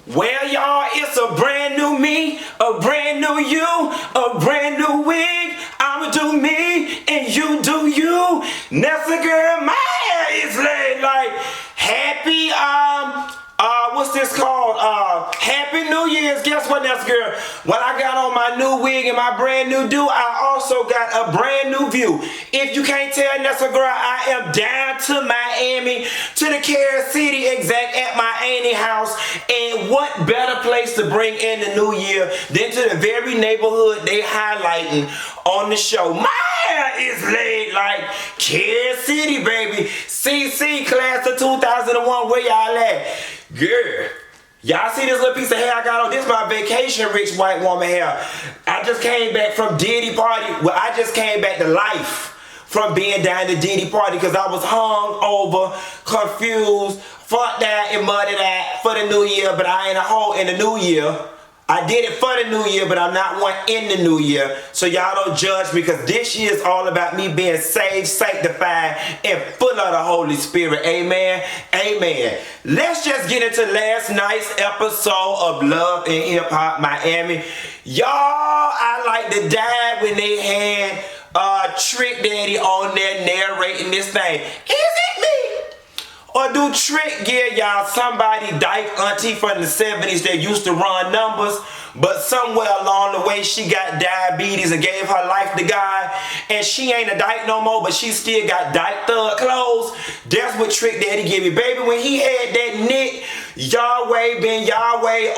Well, y'all, it's a brand new me, a brand new you, a brand new wig. I'ma do me and you do you. Nessa girl, my hair is laid like happy, what's this called? Happy New Year's. Guess what, Nessa girl? When I got on my new wig and my brand new do, I also got a brand new view. If you can't tell, Nessa girl, I am down to Miami, to the Carol City exact at my auntie house. And what better place to bring in the new year than to the very neighborhood they highlighting on the show. My hair is laid like Carol City, baby. CC class of 2001, where y'all at? Girl, y'all see this little piece of hair I got on? This is my vacation rich white woman hair. I just came back from Diddy party. Well, I just came back to life from being down to Diddy party because I was hung over, confused, fucked that and mudded that for the new year, but I ain't a hoe in the new year. I did it for the new year, but I'm not one in the new year. So y'all don't judge me because this year is all about me being saved, sanctified, and full of the Holy Spirit. Amen. Amen. Let's just get into last night's episode of Love and Hip Hop Miami. Y'all, I like to die when they had Trick Daddy on there narrating this thing. Is it me? Or do Trick give y'all somebody dyke auntie from the 70s that used to run numbers, but somewhere along the way she got diabetes and gave her life to God, and she ain't a dyke no more, but she still got dyke thug clothes? That's what Trick Daddy give me. Baby, when he had that knit, Yahweh been Yahweh,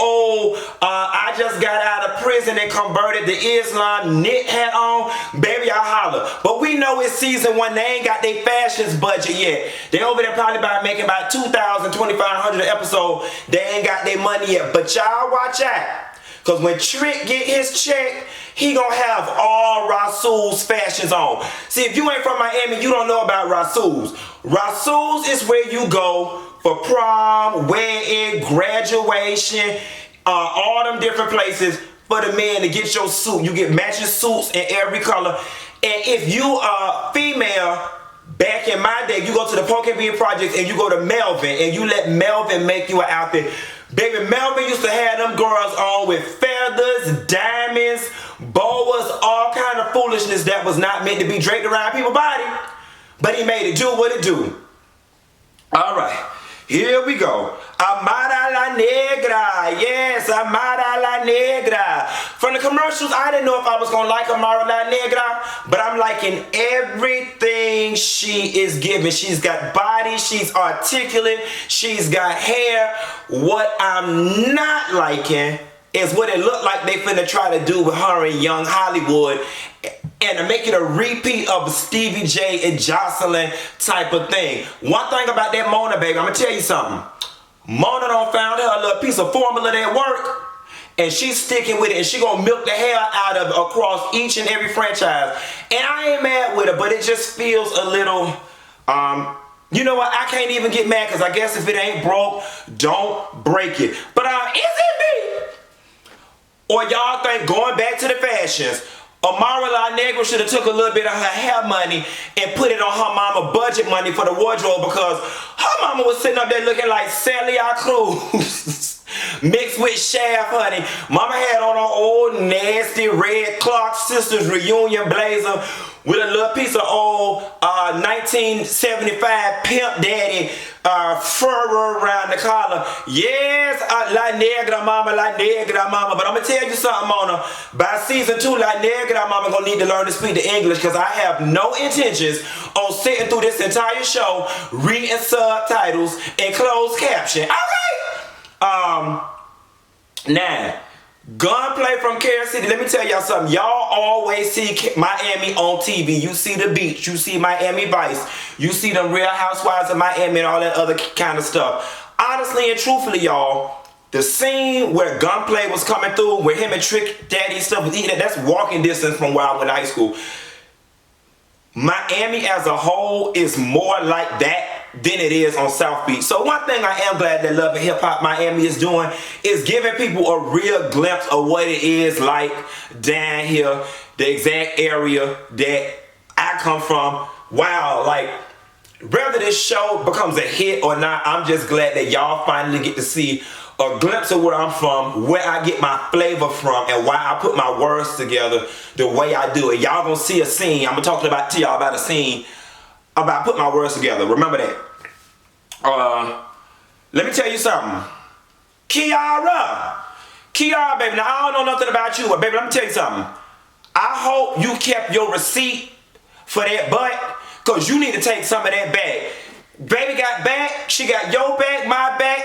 I just got out of prison and converted to Islam, knit hat on, baby, I holler. But we know it's season 1, they ain't got their fashions budget yet. They over there probably about making about $2,000, $2,500 an episode. They ain't got their money yet. But y'all watch out. Because when Trick get his check, he gonna have all Rasul's fashions on. See, if you ain't from Miami, you don't know about Rasul's. Rasul's is where you go for prom, wedding, graduation, all them different places for the man to get your suit. You get matching suits in every color. And if you are female, back in my day, you go to the Poke Bean Projects and you go to Melvin and you let Melvin make you an outfit. Baby, Melvin used to have them girls on with feathers, diamonds, boas, all kind of foolishness that was not meant to be draped around people's body. But he made it do what it do. All right, here we go. Amara La Negra. Yes, Amara La Negra. From the commercials, I didn't know if I was going to like Amara La Negra, but I'm liking everything she is giving. She's got body, she's articulate, she's got hair. What I'm not liking is what it looked like they finna try to do with her in Young Hollywood and to make it a repeat of Stevie J and Jocelyn type of thing. One thing about that Mona, baby, I'm going to tell you something. Mona done found her a little piece of formula that work, and she's sticking with it, and she gonna milk the hell out of it across each and every franchise. And I ain't mad with her, but it just feels a little, you know what, I can't even get mad, because I guess if it ain't broke, don't break it. But is it me? Or y'all think going back to the fashions, Amara La Negra should have took a little bit of her hair money and put it on her mama budget money for the wardrobe, because her mama was sitting up there looking like Celia Cruz mixed with Shaft, honey. Mama had on her old nasty red Clark Sisters reunion blazer with a little piece of old 1975 Pimp Daddy fur around the collar. Yes, La Negra mama, La Negra mama. But I'm going to tell you something, Mona. By season 2, La Negra mama going to need to learn to speak the English, because I have no intentions on sitting through this entire show reading subtitles and closed caption. All right. Now, Gunplay from Carol City. Let me tell y'all something. Y'all always see Miami on TV. You see the beach. You see Miami Vice. You see them Real Housewives of Miami and all that other kind of stuff. Honestly and truthfully, y'all, the scene where Gunplay was coming through, where him and Trick Daddy stuff was eating, that's walking distance from where I went to high school. Miami as a whole is more like that than it is on South Beach. So one thing I am glad that Love and Hip Hop Miami is doing is giving people a real glimpse of what it is like down here, the exact area that I come from. Wow, like, whether this show becomes a hit or not, I'm just glad that y'all finally get to see a glimpse of where I'm from, where I get my flavor from, and why I put my words together the way I do it. Y'all gonna see a scene. I'm gonna talk to y'all about a scene about putting my words together. Remember that. Let me tell you something. Kiara, baby. Now I don't know nothing about you, but baby, let me tell you something. I hope you kept your receipt for that butt, cause you need to take some of that back. Baby got back, she got your back, my back,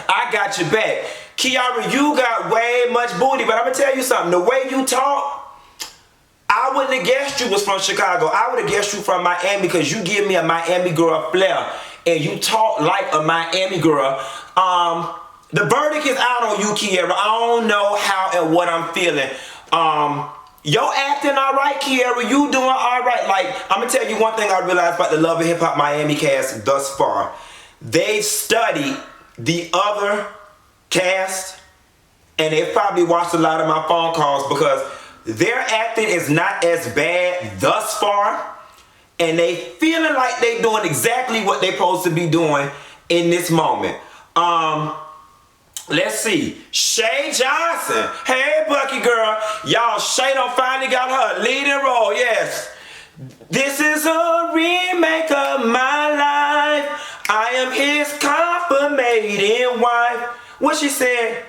I got your back. Kiara, you got way much booty, but I'm gonna tell you something. The way you talk, I wouldn't have guessed you was from Chicago. I would have guessed you from Miami, because you give me a Miami girl flair, and you talk like a Miami girl. The verdict is out on you, Kiara. I don't know how and what I'm feeling. Yo acting alright, Kiara. You doing alright. Like, I'm gonna tell you one thing I realized about the Love and Hip Hop Miami cast thus far. They studied the other cast, and they probably watched a lot of my phone calls, because their acting is not as bad thus far, and they feeling like they doing exactly what they supposed to be doing in this moment. Let's see. Shay Johnson. Hey, Bucky girl. Y'all, Shay done finally got her leading role. Yes. This is a remake of my life. I am his confirmating wife. What she said?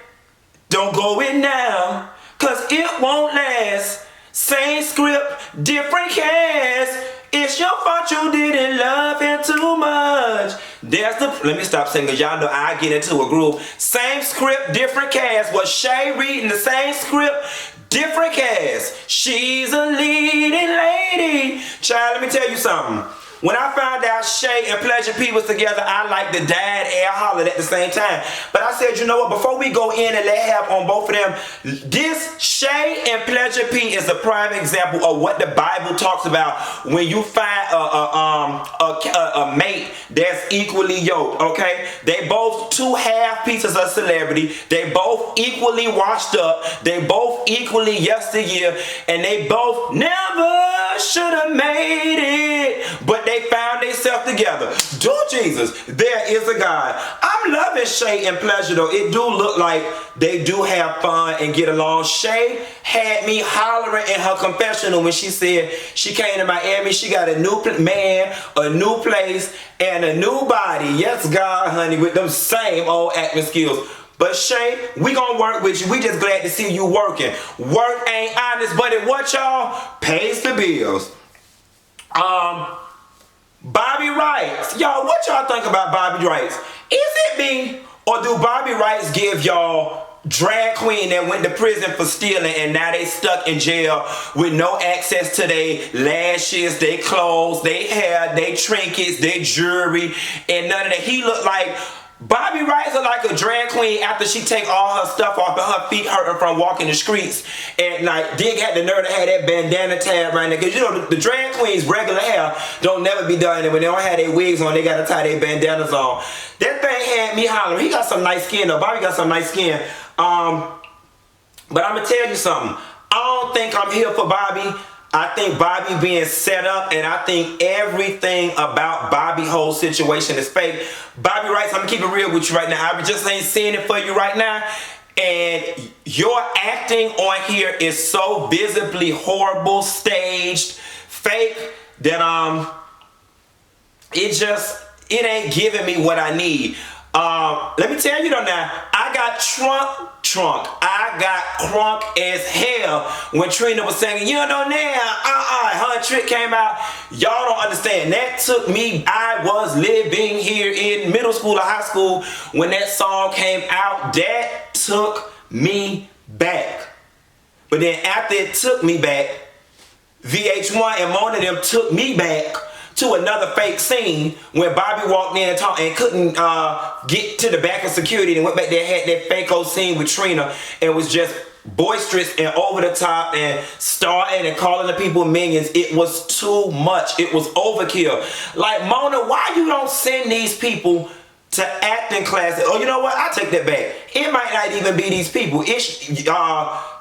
Don't go in now, cause it won't last. Same script, different cast. It's your fault you didn't love him too much. Let me stop saying, cause y'all know I get into a groove. Same script, different cast. Was Shay reading the same script? Different cast. She's a leading lady. Child, let me tell you something. When I found out Shay and Pleasure P was together, I like the dad and hollered at the same time. But I said, you know what? Before we go in and let have on both of them, this Shay and Pleasure P is a prime example of what the Bible talks about when you find a mate that's equally yoked. Okay, they both two half pieces of celebrity. They both equally washed up. They both equally yesteryear, and they both never should have made it. But they found themselves together. Do Jesus, there is a God. I'm loving Shay and Pleasure though. It do look like they do have fun and get along. Shay had me hollering in her confessional when she said she came to Miami. She got a new man, a new place, and a new body. Yes, God, honey, with them same old acting skills. But Shay, we gonna work with you. We just glad to see you working. Work ain't honest, but it what y'all pays the bills. Bobby Wrights. Y'all, what y'all think about Bobby Wrights? Is it me, or do Bobby Wrights give y'all drag queen that went to prison for stealing and now they stuck in jail with no access to their lashes, their clothes, their hair, their trinkets, their jewelry, and none of that? He looked like Bobby Wrights are like a drag queen after she take all her stuff off and her feet hurting from walking the streets at night. Dig had the nerve to have that bandana tab right there, because you know the drag queens regular hair don't never be done, and when they don't have their wigs on, they gotta tie their bandanas on. That thing had me hollering. He got some nice skin though. Bobby got some nice skin. But I'm gonna tell you something. I don't think I'm here for Bobby. I think Bobby being set up, and I think everything about Bobby whole situation is fake. Bobby Wrights, I'm gonna keep it real with you right now. I just ain't seeing it for you right now. And your acting on here is so visibly horrible, staged, fake, that it ain't giving me what I need. Let me tell you though now, I got trunk. I got crunk as hell when Trina was singing, you know now, her trick came out. Y'all don't understand. That took me, I was living here in middle school or high school when that song came out. That took me back. But then after it took me back, VH1 and Mona them took me back to another fake scene when Bobby walked in and talked and couldn't get to the back of security, and went back there, had that fake old scene with Trina, and was just boisterous and over the top and starting and calling the people minions. It was too much. It was overkill. Like, Mona, why you don't send these people to acting classes. Oh, you know what? I take that back. It might not even be these people. It's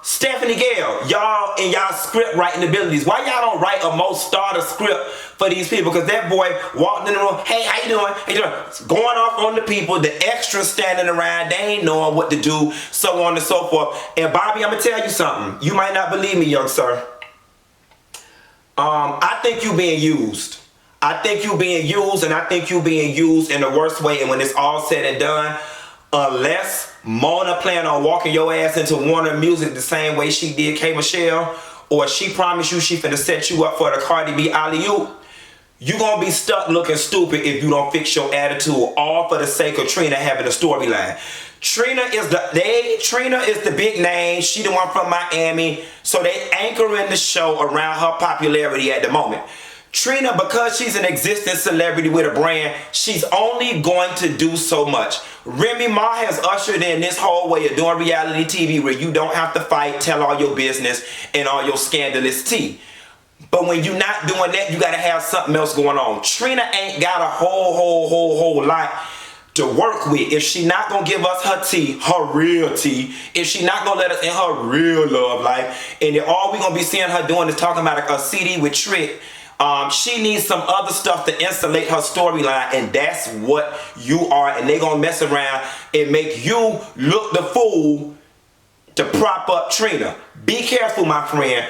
Stephanie Gale, y'all and y'all script writing abilities. Why y'all don't write a most starter script for these people? Because that boy walked in the room, hey, how you doing? How you doing? Going off on the people, the extras standing around, they ain't knowing what to do, so on and so forth. And Bobby, I'm gonna tell you something. You might not believe me, young sir. I think you being used. I think you being used, and I think you being used in the worst way. And when it's all said and done, unless Mona plan on walking your ass into Warner Music the same way she did K. Michelle, or she promised you she finna set you up for the Cardi B alley-oop, you gonna be stuck looking stupid if you don't fix your attitude, all for the sake of Trina having a storyline. Trina is the big name. She the one from Miami, so they anchoring the show around her popularity at the moment. Trina, because she's an existing celebrity with a brand, she's only going to do so much. Remy Ma has ushered in this whole way of doing reality TV where you don't have to fight, tell all your business, and all your scandalous tea. But when you're not doing that, you got to have something else going on. Trina ain't got a whole lot to work with. If she not going to give us her tea, her real tea, if she not going to let us in her real love life, and if all we going to be seeing her doing is talking about a CD with Trick, she needs some other stuff to insulate her storyline, and that's what you are. And they gonna mess around and make you look the fool to prop up Trina. Be careful, my friend.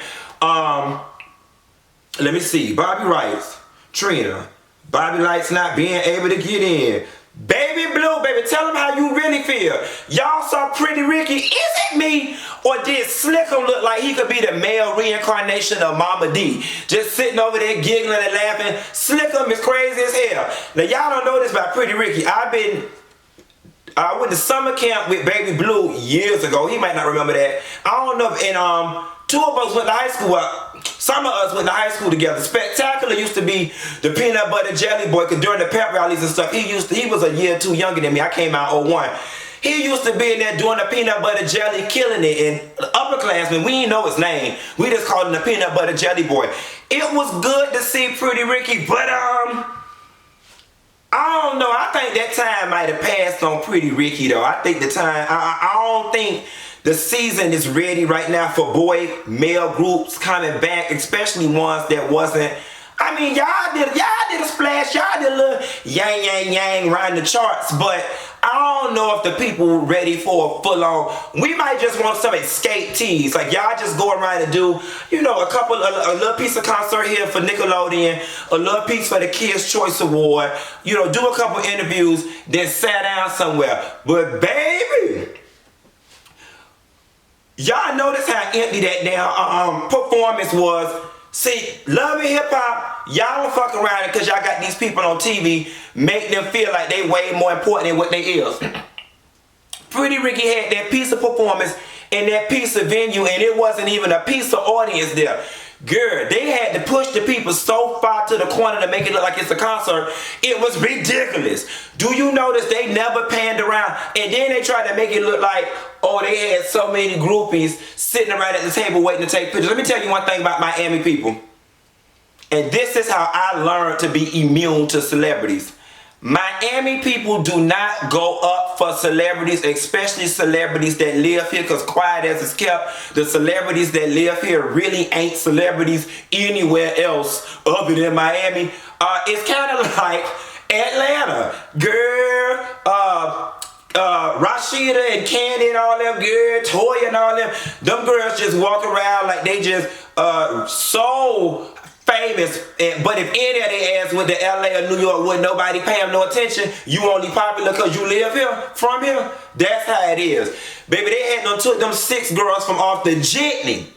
Let me see. Bobby writes, Trina, Bobby likes not being able to get in. Baby Blue, baby, tell them how you really feel. Y'all saw Pretty Ricky. Is it me? Or did Slickum look like he could be the male reincarnation of Mama D? Just sitting over there giggling and laughing. Slickum is crazy as hell. Now, y'all don't know this about Pretty Ricky. I went to summer camp with Baby Blue years ago. He might not remember that. I don't know. And two of us went to high school. Some of us went to high school together. Spectacular used to be the peanut butter jelly boy, because during the pep rallies and stuff, he was a year or two younger than me. I came out 01. He used to be in there doing the peanut butter jelly, killing it. And upperclassmen, we didn't know his name. We just called him the peanut butter jelly boy. It was good to see Pretty Ricky, but I don't know. I think that time might have passed on Pretty Ricky, though. I think the time, I don't think the season is ready right now for boy male groups coming back, especially ones that wasn't. I mean, y'all did a splash, y'all did a little yang around the charts, but I don't know if the people were ready for a full-on. We might just want some escape teas. Like, y'all just go around and do, you know, a little piece of concert here for Nickelodeon, a little piece for the Kids' Choice Award, you know, do a couple interviews, then sit down somewhere. But baby, y'all notice how empty that damn performance was. See, Love and Hip Hop, y'all don't fuck around because y'all got these people on TV, make them feel like they way more important than what they is. Pretty Ricky had that piece of performance and that piece of venue, and it wasn't even a piece of audience there. Girl, they had to push the people so far to the corner to make it look like it's a concert. It was ridiculous. Do you notice they never panned around? And then they tried to make it look like, oh, they had so many groupies sitting around at the table waiting to take pictures. Let me tell you one thing about Miami people. And this is how I learned to be immune to celebrities. Miami people do not go up for celebrities, especially celebrities that live here, because quiet as it's kept, the celebrities that live here really ain't celebrities anywhere else other than Miami. It's kind of like Atlanta. Girl, Rashida and Candy and all them, girl, Toya and all them girls just walk around like they just so famous. But if any of their ass went to LA or New York, wouldn't nobody pay them no attention. You only popular because you live here, from here. That's how it is. Baby, they had them took them 6 girls from off the jitney,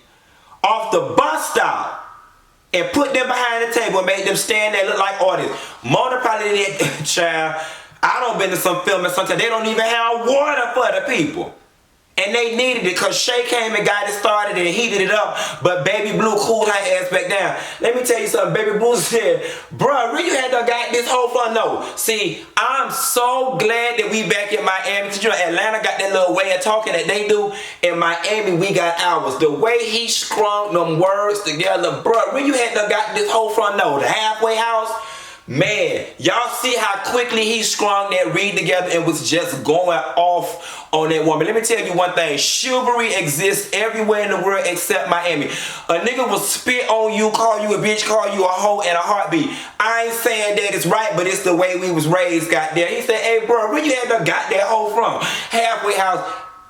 off the bus stop, and put them behind the table and made them stand there look like artists. Mona probably did, child. I don't been to some filming sometimes. They don't even have water for the people. And they needed it because Shay came and got it started and heated it up. But Baby Blue cooled her ass back down. Let me tell you something. Baby Blue said, bruh, really had to got this whole fun. No. See, I'm so glad that we back in Miami. You know, Atlanta got that little way of talking that they do. In Miami, we got ours. The way he strung them words together, bruh, really had to got this whole fun. No, the halfway house. Man, y'all see how quickly he strung that reed together and was just going off on that woman. Let me tell you one thing. Chivalry exists everywhere in the world except Miami. A nigga will spit on you, call you a bitch, call you a hoe in a heartbeat. I ain't saying that it's right, but it's the way we was raised, goddamn. He said, hey, bro, where you had to got that hoe from? Halfway house.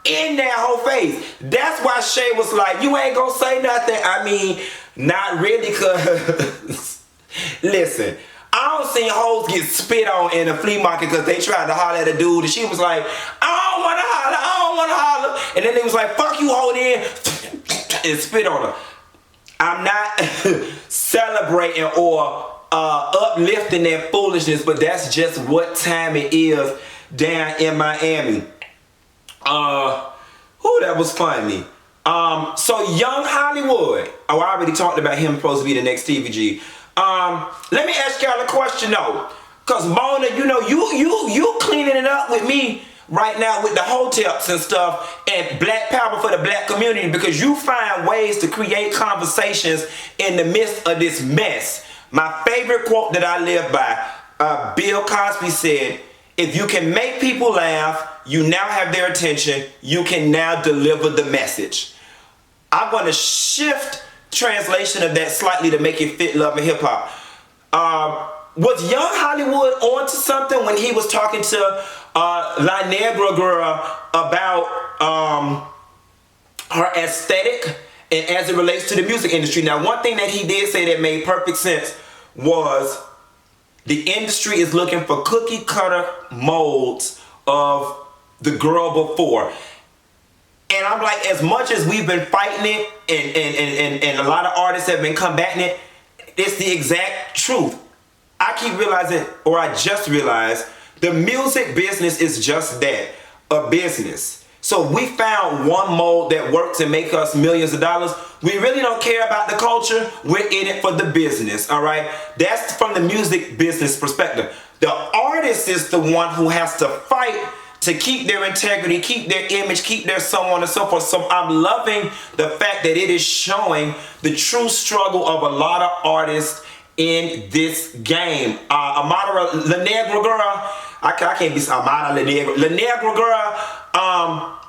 In that whole face. That's why Shay was like, you ain't gonna say nothing. I mean, not really, cause listen, I don't see hoes get spit on in the flea market because they tried to holler at a dude and she was like, I don't wanna holler, I don't wanna holler. And then they was like, fuck you, hold in, and spit on her. I'm not celebrating or uplifting that foolishness, but that's just what time it is down in Miami. That was funny. So Young Hollywood. Oh, I already talked about him supposed to be the next TVG. Let me ask y'all a question though. Cause Mona, you know, you cleaning it up with me right now with the hotels and stuff and black power for the black community because you find ways to create conversations in the midst of this mess. My favorite quote that I live by, Bill Cosby said, if you can make people laugh, you now have their attention, you can now deliver the message. I'm going to shift translation of that slightly to make it fit love and hip hop. Was Young Hollywood onto something when he was talking to La Negra girl about her aesthetic and as it relates to the music industry? Now, one thing that he did say that made perfect sense was the industry is looking for cookie cutter molds of the girl before. And I'm like, as much as we've been fighting it and a lot of artists have been combating it, it's the exact truth. I keep realizing, or I just realized, the music business is just that, a business. So we found one mold that works and make us millions of dollars. We really don't care about the culture. We're in it for the business, all right? That's from the music business perspective. The artist is the one who has to fight to keep their integrity, keep their image, keep their so on and so forth. So I'm loving the fact that it is showing the true struggle of a lot of artists in this game. Amara La Negra girl, I can't be Amara La Negra. La Negra girl,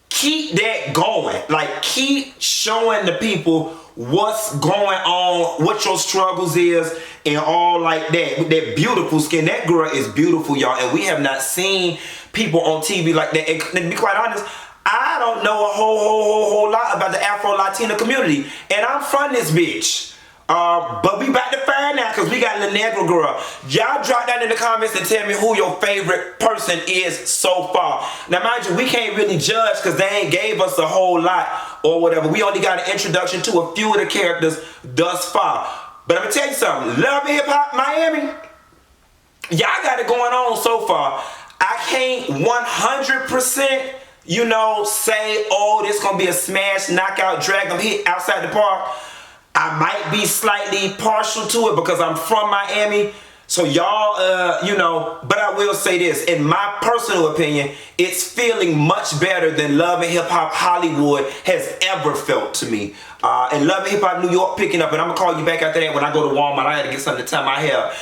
keep that going. Like, keep showing the people what's going on, what your struggles is, and all like that. With that beautiful skin. That girl is beautiful, y'all, and we have not seen people on TV like that. And to be quite honest, I don't know a whole lot about the Afro-Latina community, and I'm from this bitch. But we about to find out because we got La Negra girl. Y'all drop down in the comments and tell me who your favorite person is so far. Now mind you, we can't really judge because they ain't gave us a whole lot or whatever. We only got an introduction to a few of the characters thus far. But I'm gonna tell you something. Love and Hip Hop Miami, y'all got it going on so far. I can't 100%, you know, say, oh, this gonna be a smash, knockout, drag them hit outside the park. I might be slightly partial to it because I'm from Miami. So y'all, you know, but I will say this. In my personal opinion, it's feeling much better than Love and Hip Hop Hollywood has ever felt to me. And Love and Hip Hop New York picking up. And I'm going to call you back after that when I go to Walmart. I had to get something to tie my hair.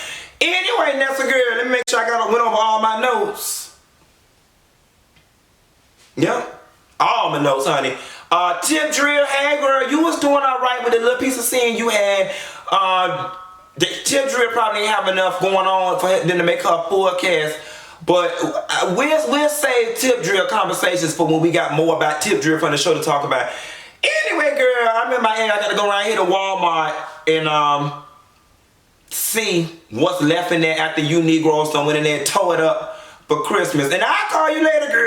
Anyway, Nessa girl, let me make sure I went over all my notes. Yep. All my notes, honey. Tip Drill, hey girl, you was doing all right with the little piece of scene you had. The Tip Drill probably ain't have enough going on for them to make her full cast. But we'll save Tip Drill conversations for when we got more about Tip Drill from the show to talk about. Anyway, girl, I'm in Miami. I gotta go around here to Walmart and see what's left in there after you Negroes done went in there and tore it up for Christmas. And I'll call you later, girl.